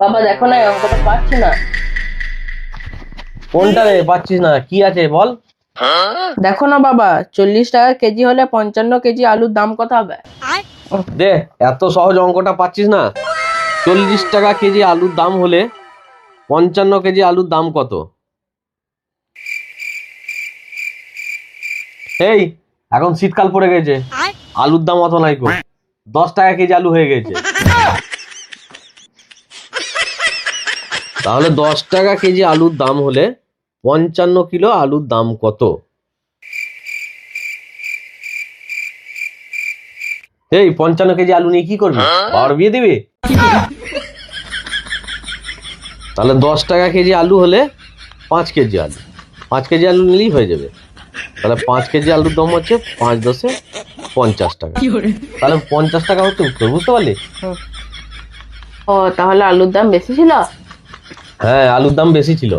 বাবা দেখো না, এই অঙ্কটা পাচ্ছি না। কোনটা রে পাচ্ছিস না? কি আছে বল। দেখো না বাবা, 40 টাকা কেজি হলে 55 কেজি আলুর দাম কত হবে? দে, এত সহজ অঙ্কটা পাচ্ছিস না? 40 টাকা কেজি আলুর দাম হলে 55 কেজি আলুর দাম কত? এই, এখন শীতকাল পড়ে গেছে, আলুর দাম অত নাই কো, 10 টাকা কেজি আলু হয়ে গেছে। তাহলে 10 টাকা কেজি আলুর দাম হলে 55 কিলো আলুর দাম কত? এই 55 কেজি আলু নিয়ে কি করবি? বাবার বিয়ে দিবি? তাহলে 10 টাকা কেজি আলু হলে 5 কেজি আলু, 5 কেজি আলু নিলেই হয়ে যাবে। তাহলে 5 কেজি আলুর দাম হচ্ছে 5×10 50 টাকা। তাহলে 50 টাকা হচ্ছে উত্তর, বুঝতে পারলি? ও, তাহলে আলুর দাম বেশি ছিল। হ্যাঁ, আলুর দাম বেশি ছিল।